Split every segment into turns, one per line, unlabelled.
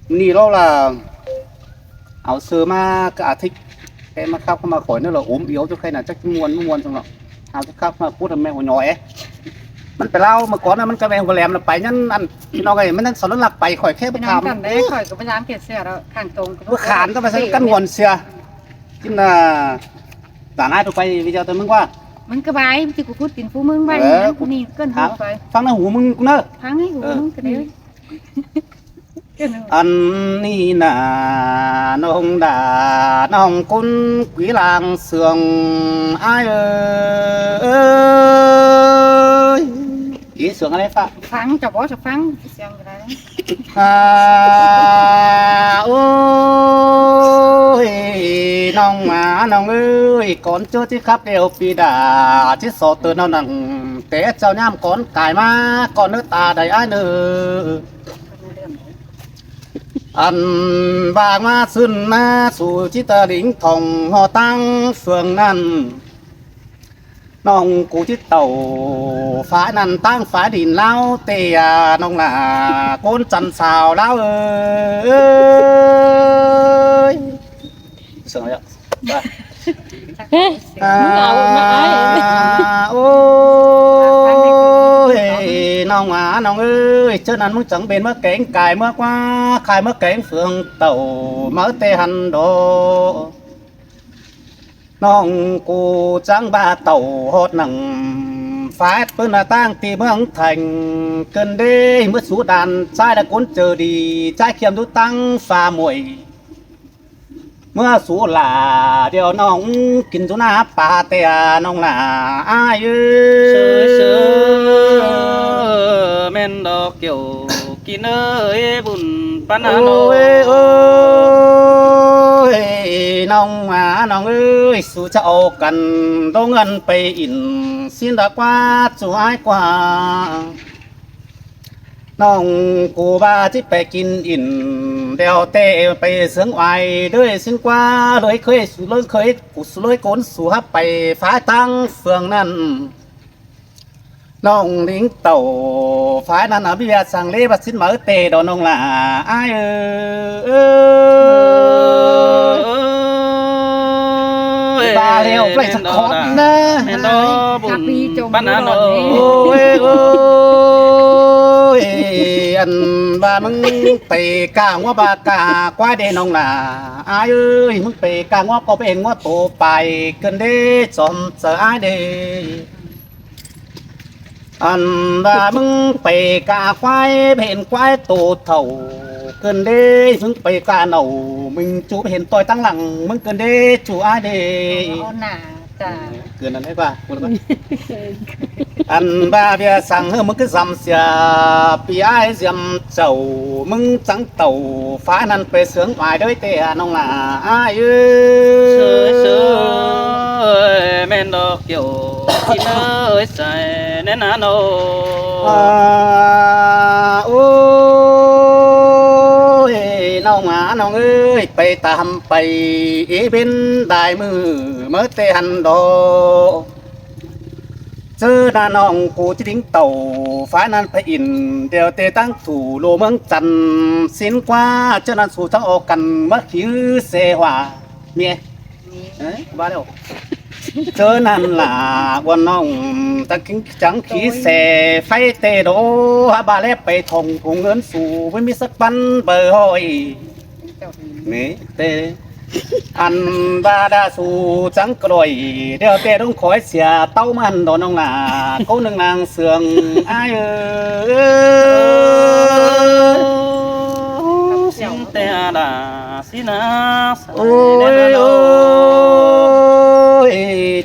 นี่เราlà áo sơ ma cả thích cái mà khóc mà khỏi nữa là ốm yếu cho khay là chắc muôn xong rồi áo chắc khóc mà cút là mẹ của nhỏ ấyมันไปเล่ามาก่อนนะมันกระแวงกระแหลมเราไปนั่นอันพี่น้องไงมันนั่นสอนหลักไปข่อยแค่ไป
ไป
ทำ
ทำกันได้ข่อยกับพยายามเกลียดเสียแล้วข้างตรง
เมื่อขานก็ไปใส่กันงวนเสียกินน่ะต่างง่ายไปวิจารณ์ตัวมึงว่า
มันกระบายที่กูพูดกินฟูมึงไปนี่เกินหูไป
ฟังในหูมึงกูเนอะ
พังให้กูมึงกันเลย
อันนี้น่ะน้องด่าน้องคุณquý làng sườn ai ơi ý sườnอะไรฝะ
ฟังจับว่าจะฟังเสียงอะไร
โอ้ยน้องหมาน้องเอ้ยก่อนเจอที่ครับเดียวปีดาที่สอดเตือนเอาหนังแต่เจ้าย่ำก่อนกายมาก่อนเนื้อตาได้อ้ายเนื้ออันบางมาซึ่นมาสู่จิตลิงทองหอตั้งเฟืองนั้นน้องกูจิตเต่าฝานั้นตั้งฝาดินเล่าเตียน้องหล่าโกนจันสาวเล่าเอ้ยเสียงอะไรอ่ะโอ้ยน้องหมาน้องเอ้ยเจ้านั้นมึงจังเป็นเมื่อแกงไก่เมื่อกว่าขายเมื่อแกงเฟืองเต่าเมื่อเตหันโดน้องกูจังบาเต่าฮอดหนังฟาดปืนตั้งตีเมืองไทยเกินเด้เมื่อสูดานใจละคนเจอดีใจเขียมดูตั้งฟ้ามวยเมื่อสูหลาเดี๋ยวน้องกินสุนาปลาเตียน้องหลาอ้ายเอ้ย
แม่นดอกเกี่ยวกินเอ้ยบุญปานา
โอ้
โน
ยโอ้ยน้องหมาน้องเอ้ยสู่จะเอากันต้องเงินไปอินสิ้นดอกว่าสวยกว่าน้องกูบ้าที่ไปกินอินเดี๋ยวเตะไปเสืองไว้ด้วยสิ้นกว่าเลยเคยสู่เลยเคยกูสู่เลยโกนสู่ฮับไปฟ้าตั้งเฟืองนั้นน้องลิงเต่าฟ้านั้นอภิญาสั่งเล่บัดสิ้นเหมือเตะดอนน้องหล่าอ้ายเอ้ยบาเร็วไปสักคนนะ
แม่นดอกบุญปานาโน
โอ้ยโอ้ยอันบ้ามึงไปกลางว่าบากากว่าเดน้องหล่าอ้ายเอ้ยมึงไปกลางว่าก็เป็นว่าโตไปเกินเด้จอมเสืออ้ายเด้อันว่ามึงไปกาควายเห็นควายโตเท่าเกินเด้มึงไปกาเหนามึงจูเห็นต่อยตั้งหลังมึงเกินเด้จูอ้ายเด้
เอาหนาจ้า
เกินนั้นได้ป่ะคุณป่ะอันบ้าเบียสั่งเฮ้มึงก็ซ้ำเสียปีไอ้เสียมเจ้ามึงจังเต่าฟ้านั้นไปเสืองหมายด้วยเตะน้องหล่าอ้ายเอ้
เสือเสื
ย
อแม่นดอกเกี่ยวกินเอ้ยใส่แน่นาโน
โอ้ยน้องหมาน้องเอ้ยไปตามไปอีเป็นได้มือเมื่อเตะหันโดเจอหน้าน้องกูจะทิ้งเต่าฟ้านั้นไปอินเดี๋ยวเตะตั้งถูโลเมืองจันสินกว่าเจ้านั้นสู่ทั้งออกกันเมื่อคิวเสวาเมียเอ้ยบ้าแล้วเจอนั่นล่ะวันน้องตะกิ้งจังขี้เสไฟเตโดฮาบาเล่ไปทงผงเงินสู่ไม่มีสักปันเบอร์ห้อยนี่เตอันบาดาสู่จังกรอยเดี๋ยวเตต้องคอยเสียเต้ามันโดนน้องหล่ะเขาหนึ่งนางเสืองอ้ายเอ้ย
สิงแต่ดาสินาใส่
โอ้
แน่
ย
นาโน
โอ้ย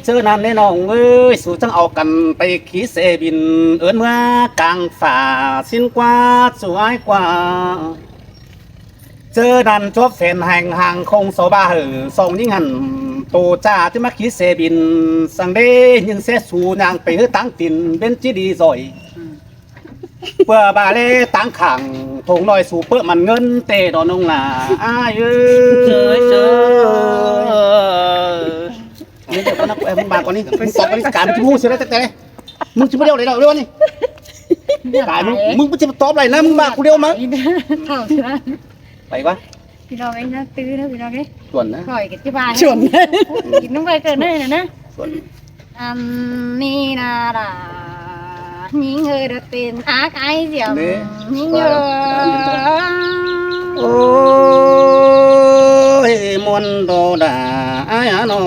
เจอนั่นเลยน้องเอ้ยสู่จังเอากันไปขี่เสบินเอิ้นเมื่อกลางฝ่าสิ้นกว่าสวยกว่าเจอนั่นจบแฟนห่างห่างคงโซบาเหอส่งยิ่งหันโตจ้าที่มาขี่เสบินสังเดยังเสสู่นางไปเฮือตั้งตินเป็นจีดีซอยเพื่อบาเล่ตั้งขังถงลอยสู่เพื่อมันเงินเตะดอนงหล่าอ้ายเอ้
เสือยเสือ
นี่เดี๋ยวก่อนนะมึงมาก่อนนี่มึงตอบไปการมึงจะพูดเสียแล้วแต่มึงจะไม่เรียวเลยหรอเรียวนี่กายมึงจะตอบอะไรนะมึงมากูเรียวมั้ง
เท่าใช่ไหม
ไปวะ
พี่น้องเองนะตื้อนะพี่น้องเอ้ย
ส่วนนะ
ปล่อยกันที่บ้าน
ชวน
กินน้ำไปเกินได้นะนะ
ส่วน
อันนี้นาดายิงเออเต็นอาไอเดียวยิงเออ
โอ้ยมวนโดดาอายหาน้อง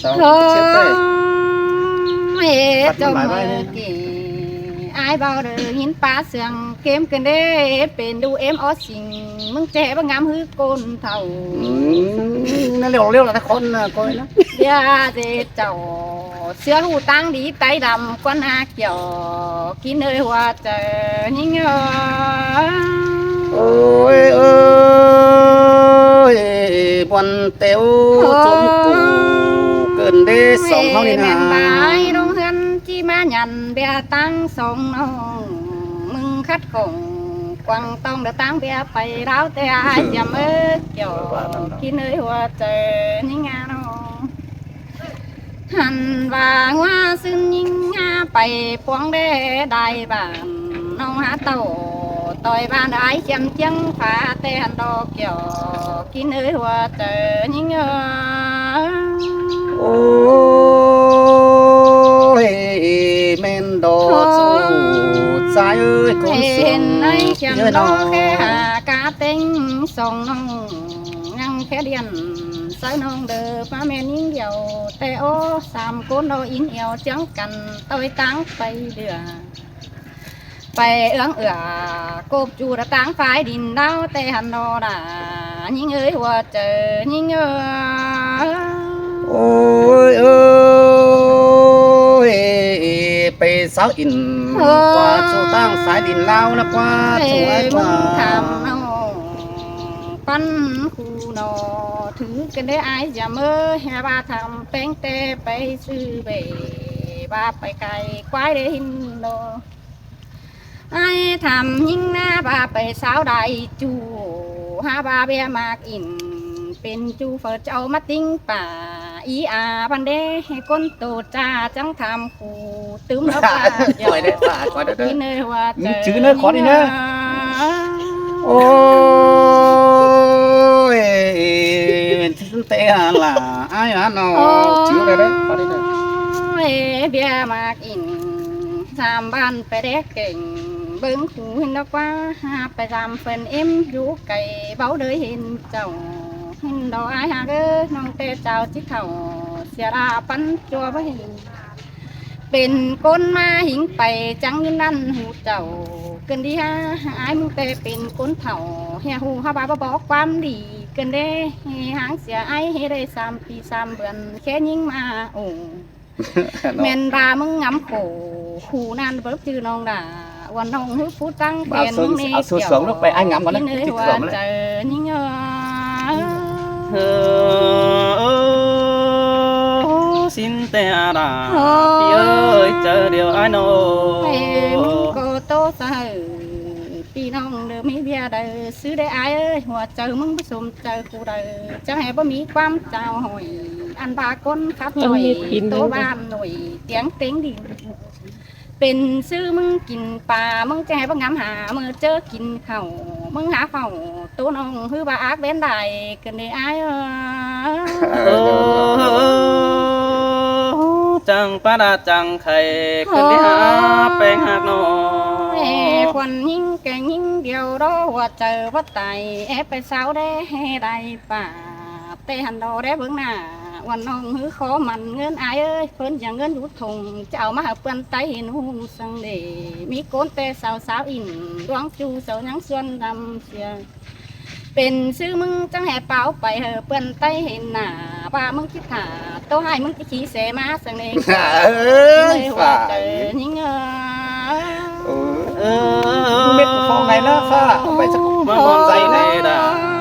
สาว
โอ้
เช็ดไป
ยจมเออกี่ไอเบาเด้อหินปลาเสืองเกมกันเด้เป็นดูเอ็มออสิงมึงเจ๊บงามฮือโกนเท่า
นั่นเร็วเร็วละทุกคนนะก้อยนะ
ยาเจเจ้าเสื้อหูตั้งดีไตดำกวนอาเกี่ยวกินเลยว่าเจอยิงเออ
โอ้ยเอ้ยบอนเตียวจมกูเกินได้สองเท่านี้นะ
แม่นบายโรงเรือนที่มาหยันเบียตั้งสองน้องมึงคัดกงกวางต้องเดือตั้งเบียไปเราแต่อายจำเอ้อเกี่ยวกินเลยว่าเจอยิงงาน้องหันว่าว่าซึ่งยิงงาไปพวงได้ได้บ้านน้องหาเต่าต่อยบ้านได้เขียมเจียงผาแต่หันดอกเกี่ยวกินเลยว่าเจอยิงเออ
โอ้ยแม่นดอกสูดสายเอ้ยคนสู
เห็
ง
นในเขียน
เยอะ
ด
น้
อ
อก
แค่หากาเต็งส่งน้องยังแค่เดียนสายน้องเด้อป้าแม่นิ่งเดียว แต่โอ้สามคนเราอินเอวจังกันต่อยตั้งไปเดือไปเอื้องเอือกบจูระตั้งฝ่ายดินดาวแต่หันดอดายิ่งเอ้ยว่าเจอยิ่งเอ้ย
โอ้ยเอ้ยไปสาวอินกว่าชูตั้งสายดินลาวนะกว่าชูไอ้ก
มึ
ว่าง
ทำเอาปั้นคูนอถือกันได้อายอย่าเมื่อแฮบาทำแป้งเตไปซื้อเบบ้าไปไกลควายได้หินโดไอ้ทำยิ่งหน้าบ้าไปสาวใดจูหาบ้าเบียมากอินเป็นจูเฟิร์เจ้ามาติ้งป่าอีอาพันเดให้ก้นโตจ้าจังทำคูตึมแล้วป่า
ปล่อยได้ป่าปล่อยได้เด้
ที่
อ
เนยว่าเจอ
ชื่อเนยขอนี่เนย โอ้ยเป็นที่เตะล่ะไอ้ฮะน้องชื่ออะไรเด้อขอได้เด้อ
โอ้ยเบียมากอินสามบ้านไปเด็กเก่งเบิ้งหูเห็นดอกว่าหาไปรำเฟินเอ็มอยู่ไก่เบาเด้อเห็นเจ้าเห็นดอกไอ้หาเด้อน้องเตเจ้าจิเถ่าเสียราปันจัวบ่เห็นเป็นคนมาหิงไปจังยินนั่นหูเจ้าเกินดีฮะไอ้มึงเตเป็นคนเถ่าเฮียหูฮาบาบบอกความดีเกินเด้หางเสียไอ้เฮได้3 ปี 3 เดือนแค่ยิงมาโอ้ แม่นดามึงงำโขขู่นั่นเบิบจือน้องดาวันน้องฮึพูดตั้งแขนมึงนี่
เอาสูตรสองลูกไปไอ้งำก่อนนะ
กินเลย
สูตร
ว่า
สองเลย
เจอนี่เงอ
เออxin tè đàพี่เอ้ยเจอเดียวไอ้โน
เอ้มึงก็โตสะหือพี่น้องเด้อมีเบียร์เด้อซื้อได้อายเอ้ยหัวเจอมึงผสมเจอกูเด้อจะให้บ่มีความเจ้าหอยอันบาก้นครับหน่อยโตบ้านหน่อยเตียงเต็งดินเป็นซื้อมึงกินปลามึงจะให้บ่งำหามือเจอกินข้าวมึงหาเฝ้าตัวน้องคือบ่าอักเว้นได้เกินได้อายเอ้ย
เออจังป้าดาจังไข่ขึ้นไปหาแป้งหักนอ
แม่ควันยิ่งแกงยิ่งเดียวรอว่าเจอว่าตายแอบไปสาวได้ให้ได้ป่าแต่หันดอได้เบื้องหน้าวันน้องหือขอมันเงินอายเอ้ยเพิ่นอย่างเงินอยู่ทงจะเอามาหาเปิ้นไตเห็นหูสังเดมีโกนแต่สาวสาวอินดวงจูเสายังส่วนดำเสียเป็นซื้อมึงจังแห่เปล่าไปเหอะเปิ้นไตเห็นหน้าว่ามึงคิดหาโตให้มึงจะขี่เสมาสังเด
เอ้ย
ว่า
ฝ่า
เจอยิ่งเออ
เออ
เม็ดฟองไหนนะฝ่าเอาไปสัก
มาบอนใจในดา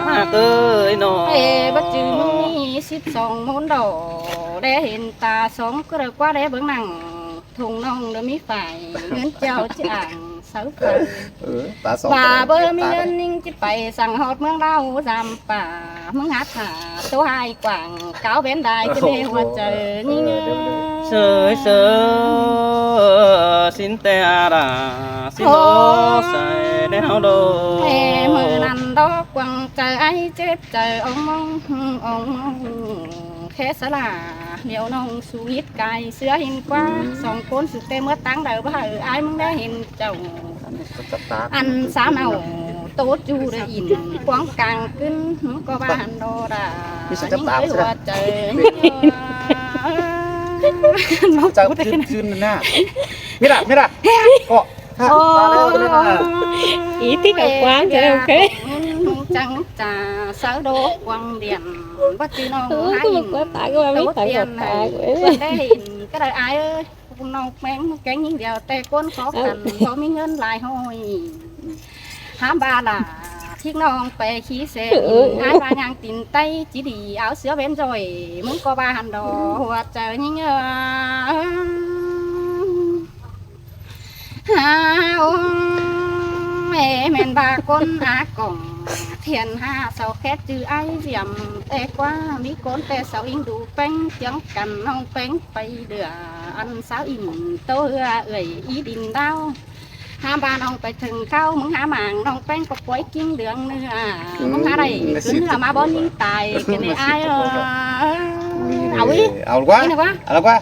หักเอ้ยโน
เอ๋บัดจือมึงมี12 มนดอกได้เห็นตาสองก็เลยกว่าได้เบิ่งหนังทุ่งน้องเด้อมีฝ่ายเงินเจ้าจะอ่างเสาไฟ
ตาสอง
ป่าเบอร์มีเงินนิ่งจิไปสั่งฮอดเมืองเราจำป่ามึงหาหาตัวหายกว่างเก้าเบนได้จะได้หัวเจอนี่เง
เสยเสยสินแต่ดาสิโนใส่เด theo đồ
hè mưa nằm đó quăng trời ấy chết trời ông mong khé sẽ là nhiều nông su ít cài xưa hình qua sòng côn sự tê mất tăng đầu bà ai muốn đã hình chồng ăn sao nào tốt chu để in quăng càng kinh có ba hành đồ đã những người hoa trời nó
Chào chun na. Mira, kok.
Ý thích ở quán cho ok.
Trắng trà sáu đố quăng điện bắt chi nó hai
Có một quá tải của em biết tải một tải của em.
đây hình cái đời ai ơi nó mén cái những điều tê con khó khăn có miếng ngân lại thôi hám ba là chiếc non về khí xe ai ba nhang tìm tay chỉ đi áo sữa bên rồi muốn có ba hành đồ hoặc chờ những mẹ mền bà con cổng thiền ha sau khét chữ ai diệm tê quá mỹ con tê sau in đủ bánh chẳng cần non bánh bay đưa ăn sao in tôi ơi ý định đau ha ba nongไปถึงเข้ามึงหาหมางนองแป้งก็ป่วยกินเดืองเนื้อมึงหาได้คืนเนื้อมาบ่นี่ตายกันได้อายเอาอี
เอาquá.
Cái này quá.
เอาquá.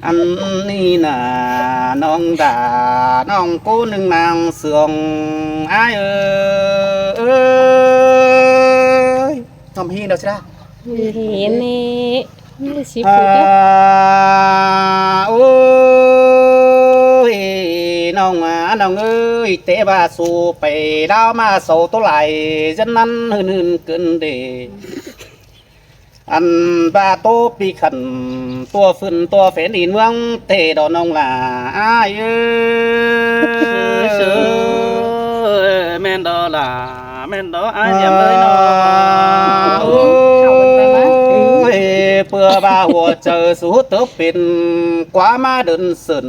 Anh ni là non đà non cô nương nàng sườn ai ơi thầm hi đâu ra
Hiện nè. Nó xí phụ đó.
Ôi nong ơi tế bà su bể đau mà sầu tôi lại dân ăn hơn cơn đề anh ba tô bị khẩn tua phân tua phế đi mương tề đó nông là ai ơi
men đó là men đó ai dám ơi nó
ôi bữa ba hồ chờ số tớ bên quá ma đơn sườn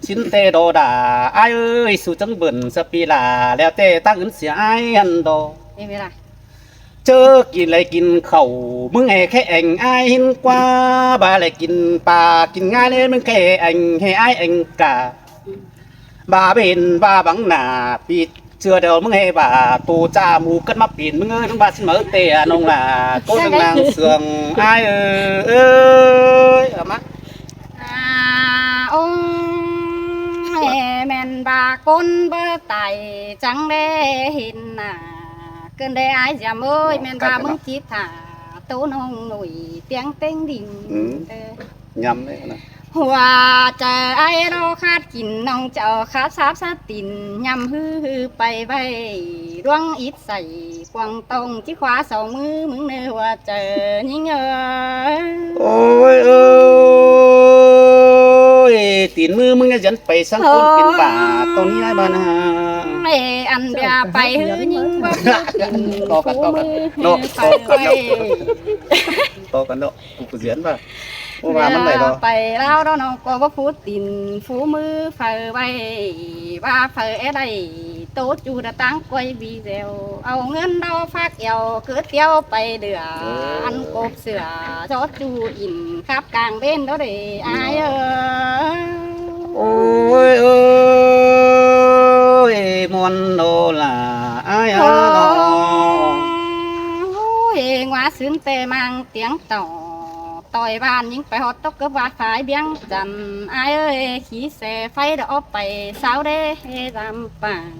chín tê đồ đà ai ơi su trắng bẩn sắp bị là leo tê ta ứng xỉa ai ăn đồ
Đi về lại
chớกินอะไรกินเข่ามึงแค่แองไอ้หินกว่าบาอะไรกินปลากินง่ายเลยมึงแค่แองให้ไอ้แองกาบาเป็นบาบังหน้าปีเชื่อเดียวมึงให้บาตูจ้าหมูกันมาปีนมึงเอ้ยมึงบาสิเหมือเตะนงล่ะก้นนางเสืองไอ้เอ้ยเอามา
ông mèn bà con bơ tài trắng đê hình cơn đê ai giảm ơi mèn bà mừng chít thả tố nông nổi tiếng tên đình
ยำเลยนะ
hòa chờ ai đâu khát kín nông chờ khát sáp sát tin nhằm hư bay bay đoang ítใส่ quăng tông chiếc khóa sầu mưa mừng nê hòa chờ những
ôi ơi tiền mưaมึงจะยันไปสังคนเป็นบาตรงนี้ได้บ้านะ
mẹ ăn bè bay hư nhưng bắp
toกัน
nọ
toกันđộกูdiễn vào ô màมันไหนđó
ไปแล้วเราน้องก็ว่าฟูตินฟูมือเฟอใบว่าเฟอไอ้ใดโต๊ะจูดตั้งกวยบีเซลเอาเงินเราฝากเอวคือเที่ยวไปเดืออันกบเสือชดจูอินครับกลางเบ้นđó để ai
ôi ơi món đồ là ai đó
ôi ngoa xứng tê mang tiếng tàu tỏi bàn những phải hot tóc cấp vạt phải biếng dần ai ơi khí xe phay đó phải sao đê làm bằng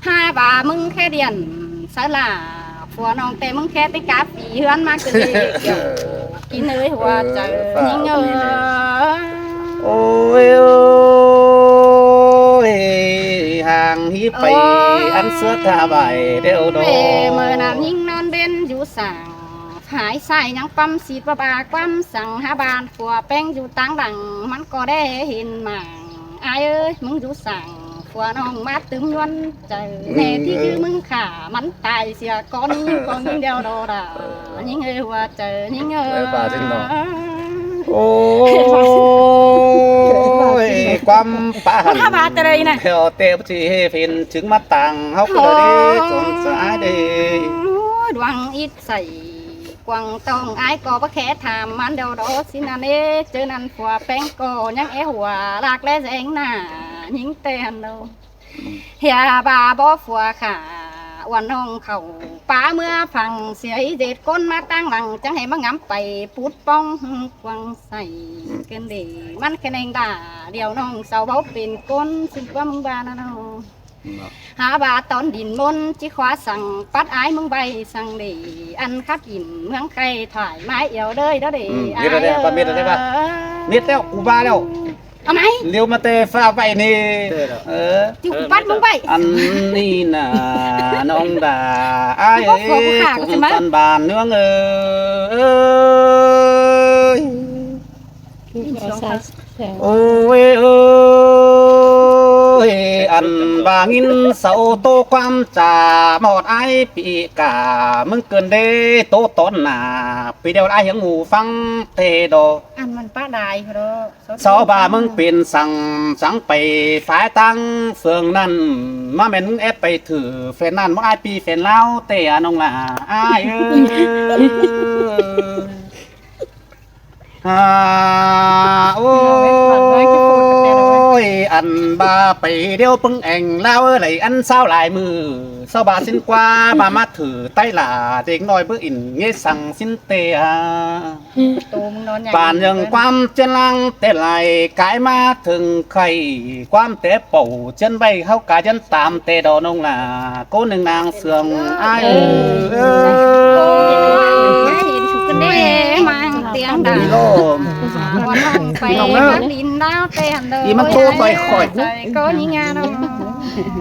hai bà mừng khe điện sao là phùa nòng tê mừng khe tới cá phí hơn mà cứ đi kín nơi hoa trời những
ôi ôi hàng hiếp bay ăn sữa thả bài đều đồ
về mờ nào những non bên du sàng phải sai nhữngปั๊มxịt và bà quămสั่งหาบ้านผัวแป้งอยู่ต่างดังมันก็ได้เห็นหมางอายเอ้ยมึงอยู่สั่งผัวน้องมาตึมยวนใจแน่ที่คือมึงขามันตายเสียก้อนcòn những điều đó là những người hoa trời những người
ôi quăm pa
มันหาบ้านอะไรน่ะ
theo tê bất chỉ hề phiền trứng mắt tàng hóc rồi đi trốn trái đi
ดวงอิดใส่กวางตองไอ้ก็บ่แค่ถามมันเดียวดอสินันเอเจอนันผัวแป้งก็ยังแอหัวลากและแสงหน้ายิงเตนโด เฮียบาบ่ฟัวขาวันน้องเขาป้าเมื่อฟังเสียเด็ดก้นมาตั้งหลังจังให้มางำไปปูดป้องกวางใส่เกินดีมันแค่นงด่าเดี๋ยวน้องเสาเบาเป็นก้นซึ่งว่ามึงบานะน้องหาบาตอนดินมนจิขวาสั่งปัดอายมึงใบสั่งดีอันคัดอินเมืองใครถ่ายไม้เอี่ยวเด้ยเด้อดี
เม็ดอะไรป่ะเม็ดอะไรป่ะเม็ดแล้วกูบ้าแล้ว
เอาไหม
เร็วมาเตะฟ้าไปนี่
ที่กูปัดมึงใบ
อันนี้น่ะน้องดาอ้ายผมตันบานเนื้อเอ้ย โอ้ยเอ้ยอันบางินเสาโตความจ่าหมดไอปีกามึงเกินเด้โตต้นหนาปีเดียวไอยังหมูฟังเตโด
อันมันป้าได้พอด
สาวบามึงเป็นสั่งไปฝ่ายตั้งเฟืองนั่นมาแม่นแอดไปถือแฟนนั่นมาไอปีแฟนเล่าเตะน้องล่ะไอเอ้ยโอ้ยอันบาไปเดียวปึงแองแล้วไหลอันเศร้าหลายมือเศร้าบาสินกว่าบามาถือใต้หลาเด็กน้อยเพื่ออินเงี้ยสั่งสินเตะ
ตูมนอนอย่าง
ป่านยังความเจรังแต่ไหลกายมาถึงใครความแต่เป่าเจนใบเขากายันตามแต่ดอนงล่ะโกหนึ่งนางเสืองอ้าย
กันได้มาเตียงดัง
โลม
วันน้องไปมันดินน้าเตียงเดิน
อีมันโตต่อยข่อย
ก็นี่งานเรา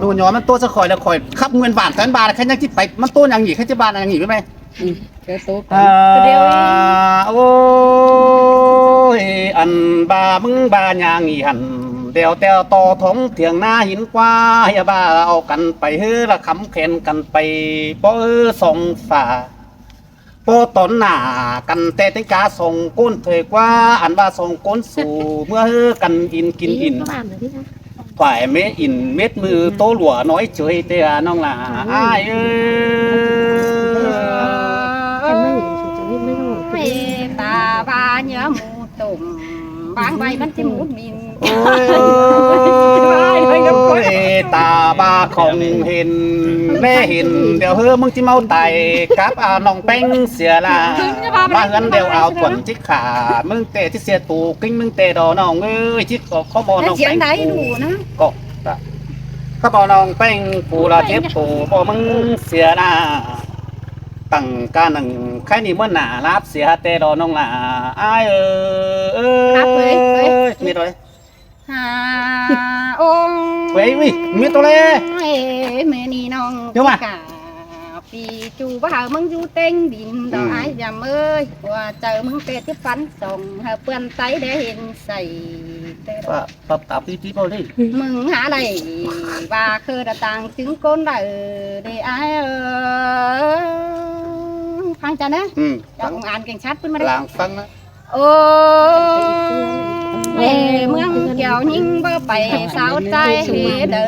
ดูหยอมันโตจะข่อยแล้วข่อยขับเงินบาทแสนบาทแค่ยังที่ไปมันโตอย่างหนีแค่จะบาทอย่างหนีไหมโอ้ยอันบามึงบาอย่างหนีหันเดี๋ยวแต่ต่อทงเถียงหน้าหินกว่าอย่าบ้าเอากันไปเฮ้อละคำแขนกันไปบ่ส่งฝ่าโปตนหน้ากันแต่ติกาส่งก้นเถยกว่าอันว่าส่งก้นสู่เมื่อกันอินกินอินฝ่ายเมอินเม็ดมือโตหลัวน้อยเฉยเตียน้องหล่าอ้ายเอ้ย
ตาบาเนื้อหมูตุ่มบางใบมันจะหมูมิน
โอ้ยตาบาของเห็นแม่เห็นเดี๋ยวเฮ้อมึงจิเมาไตกับน้องแป้งเสียละมาเงินเดี๋ยวเอาตวนจิกขามึงเตะที่เสียตูกิ้งมึงเตะดอน้องเอ้ยจิกก็ข้อมอน้อง
เสีย
แป้
ง
ง
ไหนดูนะ
ก็ข้าบอน้องแป้งกูละเจ็บปูพอมึงเสียละตั้งกาหนึ่งใครนี่เมื่อหนารับเสียเตะดอน้องละอ้ายมีตัวเลย
หาองค์
เว้ยวิมีตัวเลย
เมนี่น้องปีจูบ่ามึงอยู่เต็งดินดอกไอ้ยำเอ้ยว่าเจอมึงเตะที่ฟันส่งหาเปื้อนไตได้เห็นใส่
ว่าปรับตับที่พอดี
มึงหาไหนว่าคือตะต่างถึงก้นได้เด้ไอ้ฟังจ้ะนะจะอ่านเก่งชัดขึ้นมาได้
ลางฟังนะ
โอ้เมืองเกี่ยวยิ่งบ่ไปสาวใจเด้อ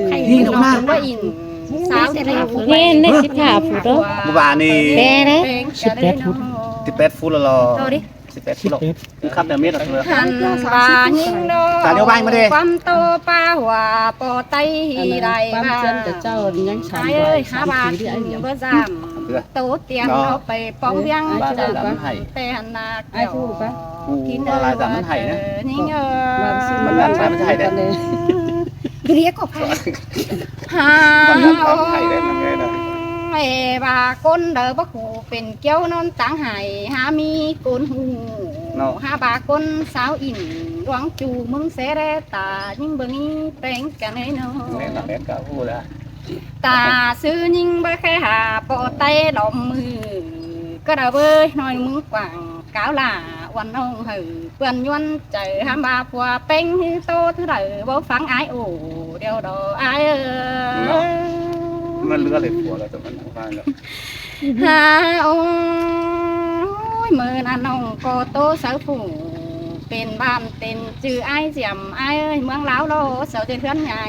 ให้น้องบ่อินสาวที่
เล่นได้สิบห้าฟุต
เมื่อวานนี่
แน่นะ
18 ฟุตแล้วหรอ
เอาดิ
18 ฟุตหรอคือคำเดิมเมตรเหรอ
หันบายิงโดความโตป้าหัวปอไตไรบ้าเจ้ายังชายเอ้ยหาบาบ่จำโตเตียงเอาไปป้องเวียงแต่หันนาเกี่ยวที่เดินนี่เงอเรียกก็พาหาไอ้บาก้นเด้อบ่หูเป็นเกี้ยวนอนต่างหายหามีก้นหูหาบาก้นสาวอินหวังจูมึงเสแรตายิ่งเบิ่งนี้แปลงกันให้น้องตาซื้อยิ่งบ่แค่หาปอไตดอมมือก็ได้เว้ยน้อยมึงกว่างก้าวลาวันน้องหือเปื้อนยวนใจหาบาผัวเป็งฮือโตเท่าใดบ่ฟังอ้ายโอ้เดียวดออ้าย
มันเลือเลยผัวแล้วแต่มันฟังแล้ว
หาโอ้ยมือนั่นน้องก็โตสาวผู้เป็นบ้านเป็นจื่อไอ้เสียมไอ้เอ้ยเมืองลาวโลเสาเทือนใหญ่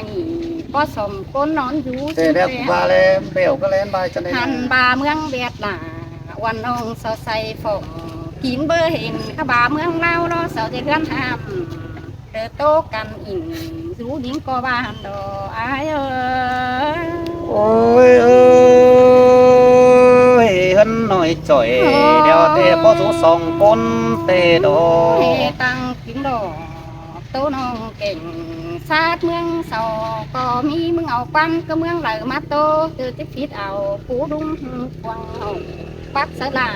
ก็สมก้นนอนอยู่
เดี๋ยวกูบาเลยเบลก็เล่นใบจะได้
หันบาเมืองเบียดหลาวันน้องเสาใส่ฝงกินเบอร์เห็นขบาเมืองลาวโลเสาเทือนห้ามเดินโตกันอิน สู้หญิงก็บ้านดออายเอ้ย
โอ้ยเอ้ยเฮินหน่อยจ่อยเดี๋ยวเตะพอสู้สองคนเตะดอ
เฮตั้งกินดอกโตน้องเก่งชาติเมืองเสาก็มีมึงเอาปั้นก็เมืองไหลมาโตตือจะพิดเอาปูดุงกวางเอาปักสลา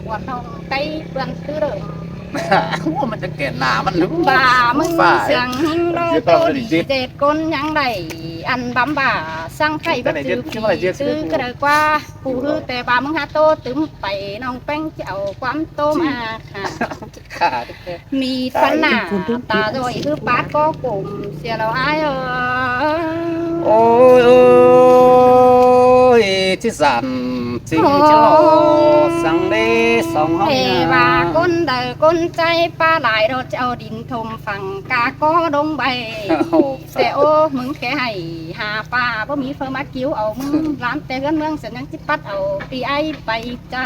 วันน้องไก่เปื้อนคือเดิม
ว่ามันจะเกลียดหน้ามันหรือ
บ่ามึงเสียงหิงโลโตดีเจ็ดคนยังไดอันบำบ่าสร้างไข่บัดจือผีซื้อกระเดกว่าผู้ฮือแต่บ่ามึงหาโตตึมไปน้องแป้งจะเอาความโตมาค่ะ
ขาด
มีฟันหน้าตาโดยคือปาดก็กลุ่มเสียแล้วอายเออ
โอ้ยโอ้ยที่สั่นจริงจะหล่อสั่งได้สองห้อง
เอว่าก้นเดอก้นใจปลาหลายเราจะเอาดินทมฝั่งกาก็ดงใบแต่โอ้มึงแค่ให้หาปลาบ่มีเฟอร์มากิ้วเอามึงร้านแต่เงินเมืองเสียยังจิปัดเอาปีไอไปใจ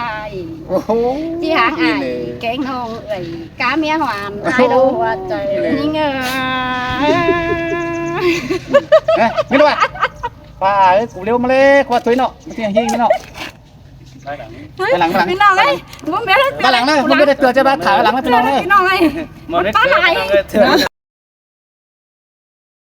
โอ้โห
ที่หางไอแกงน้องเอ้ยกาเมียหวานไอโดหัวใจนี่เงย
ไม่รู้อ่ะป้าเอ้ยกูเร็วมาเลยกว่าถุยเนาะมาเที่ยงยิงเนาะไปหลัง
พี่น้องเลยมึงเบี้ย
ไปหลังเลยมึงไม่ได้เตือนจะบ้าขาหลังไม่ไปหลังเลย
พี่น้องเลย
หมดได้เกิดน้องเอ้ยเถื่อน